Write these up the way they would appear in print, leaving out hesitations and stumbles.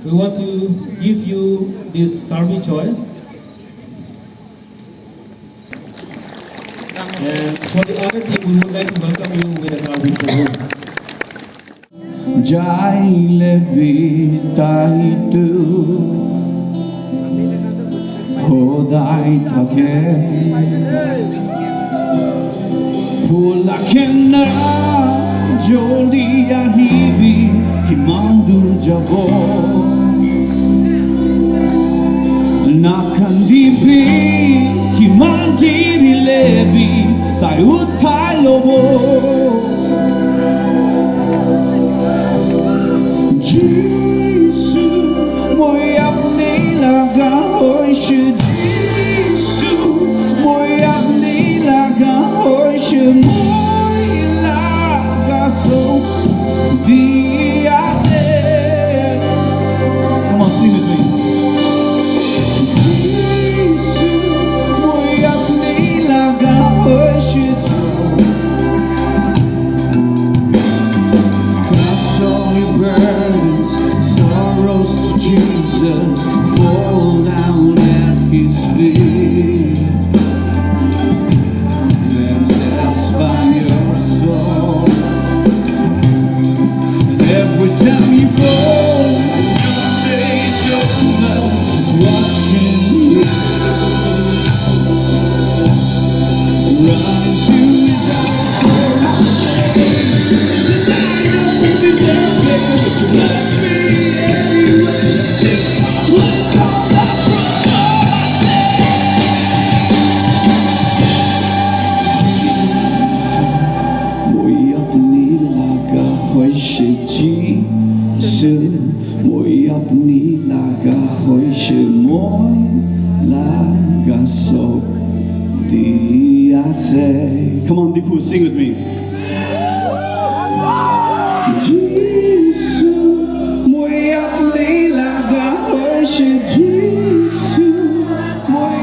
we want to give you this Karmi Joy. And for the other team, we would like to welcome you with a Karmi Joy. Jaile bitaitu hodai take pula kena jolia hivi himandu jabo nakandibi himandiri lebi tayutai lobo Jesus, moi apni laga hoje. Jesus, moi apni laga hoje. Moi laga so dia se. Come on, sing with me. Jesus, moi apni laga hoje. Cast all your burdens, sorrows to Jesus, fall down at His feet. Let Him satisfy your soul. And every time you fall, don't say it's over. He's watching you. Run to His arms, I don't deserve it, but you love me anyway. Let's hold up, let's hold up. Moi apni laga hoje Jesus, moi apni laga hoje moi laga so dia say. Come on, Deepu, sing with me. Jesus, moi apni laga hoje Jesus, moi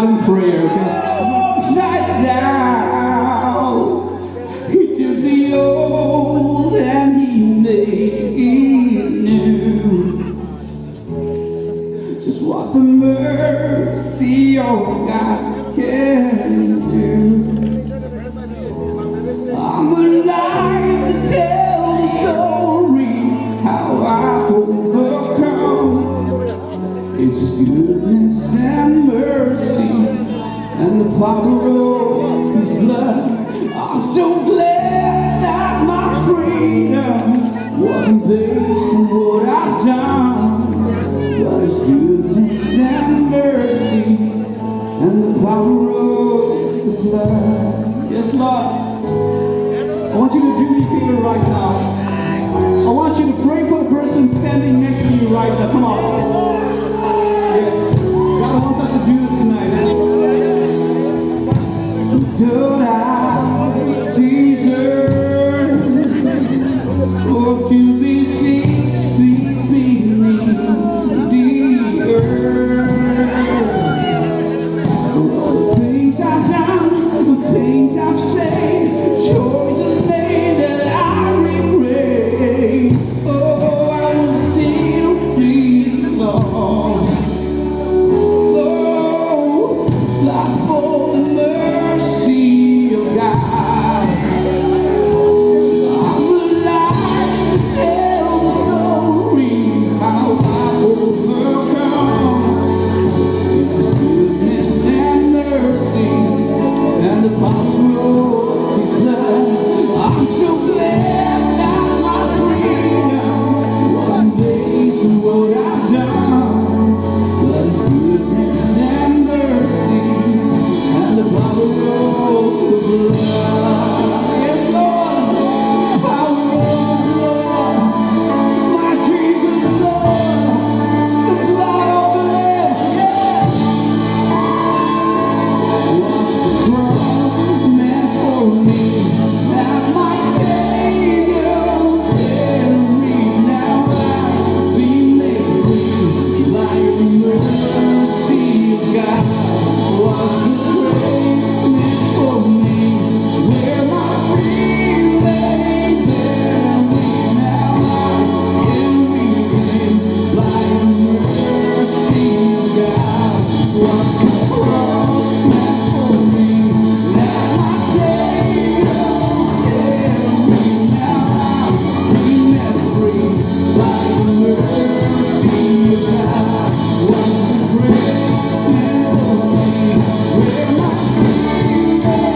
in prayer, okay? Upside down, he took the old and he made it new. Just what the mercy of God can do. I'm alive to tell the story how I've overcome. It's goodness and mercy and the power of His blood. I'm so glad that my freedom wasn't based on what I've done, but His goodness and mercy and the power of the blood. Yes, Lord. I want you to do me a favor right now. I want you to pray for the person standing next to you right now. Come on. Yeah. God wants us to do it tonight. Don't I deserve to be 6 feet beneath the earth? All the things I've done, the things I've said, choices made that I regret. Oh, I will still be lost. Oh, like for the mercy of God, I'm alive to tell the story how I overcome. It's goodness and mercy and the power of His blood. I'm so glad that my freedom wasn't based on what I've done, but His goodness and mercy and the power of the blood. Yes, Lord, the power of the blood, my Jesus, Lord, the blood of the Lamb. Yeah. What's the cross meant for me? That my Savior carried me. Now I've been made free by the mercy of God. What's the grave meant for me? Where my sin lay there me. Now I'm still redeemed by the mercy of God. What's the cross meant for me? That my Savior carried me. Now I'm being made free by the mercy of God. What's the grave meant for me? Where my sin lay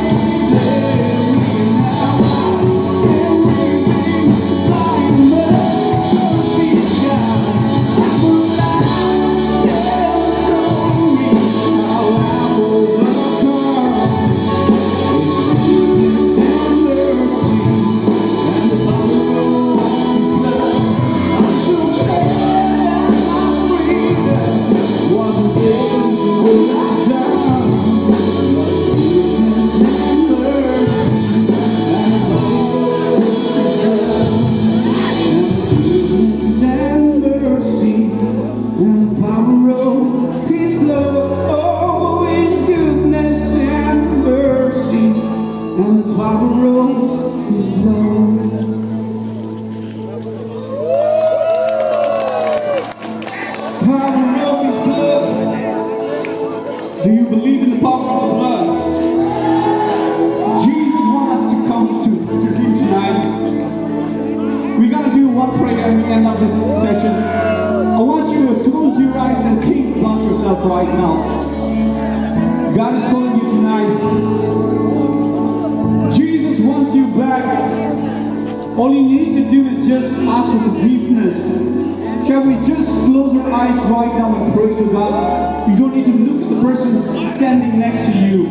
there me. Now I'm still redeemed by the mercy of God. I'm alive to tell the story how I've overcome. It's goodness and mercy and the power of His blood. I'm so glad that my freedom wasn't based on what I've done, but His goodness and mercy and the power of His blood. Goodness and mercy and the power of His love. Oh, His goodness and mercy and the power of His blood. Power of His blood. Do you believe in the power of the blood? Jesus wants us to come to Him tonight. We're gonna do one prayer at the end of this session. I want you to close your eyes and think about yourself right now. God is calling you tonight. Jesus wants you back. All you need to do is just ask for forgiveness. Shall we just close our eyes right now and pray to God? You don't need to look at the person standing next to you.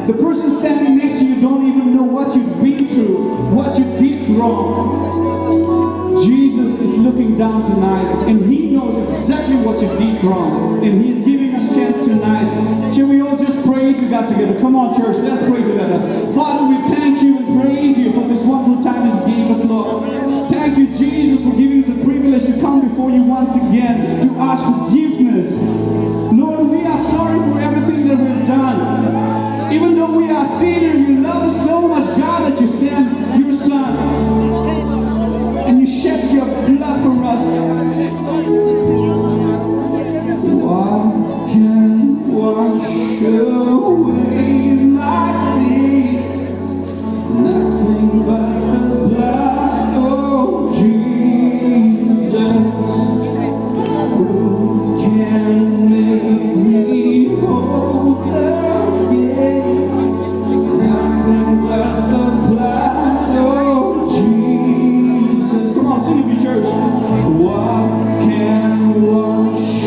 The person standing next to you don't even know what you've been through, what you did wrong. Jesus is looking down tonight and He knows exactly what you did wrong. And He is giving us chance tonight. Shall we all just pray to God together? Come on, church, let's pray together. Father, we thank You and praise You for this wonderful time You gave us, Lord. Thank You, Jesus, for giving us the privilege to come before You once again to ask forgiveness. Lord, we are sorry for everything that we've done. Even though we are sinners, you love us so much, God, that you sent your Son. And you shed your blood for us. What can wash away my sin? Nothing but the blood of Jesus. Who can make me whole again? Nothing but the blood of Jesus. Come on, sing it, your church. What can wash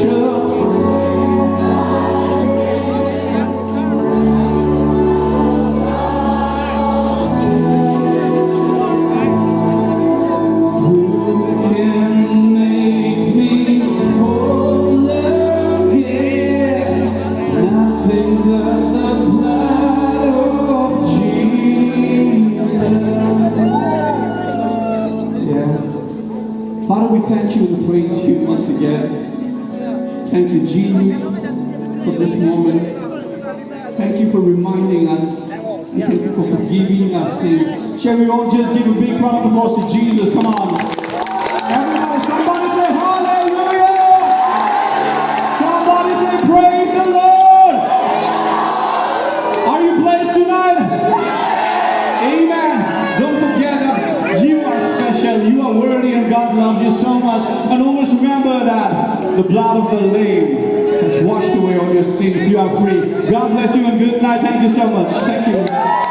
Father, we thank you and praise you once again. Thank you, Jesus, for this moment. Thank you for reminding us. And thank you for forgiving our sins. Shall we all just give a big round of applause to Jesus? Come on. Everybody, somebody say hallelujah. Somebody say praise the Lord. Are you blessed tonight? Amen. Don't forget that you are special. You are worthy and God loves you so much. And always remember that the blood of the Lamb has washed away all your sins. You are free. God bless you and good night. Thank you so much. Thank you.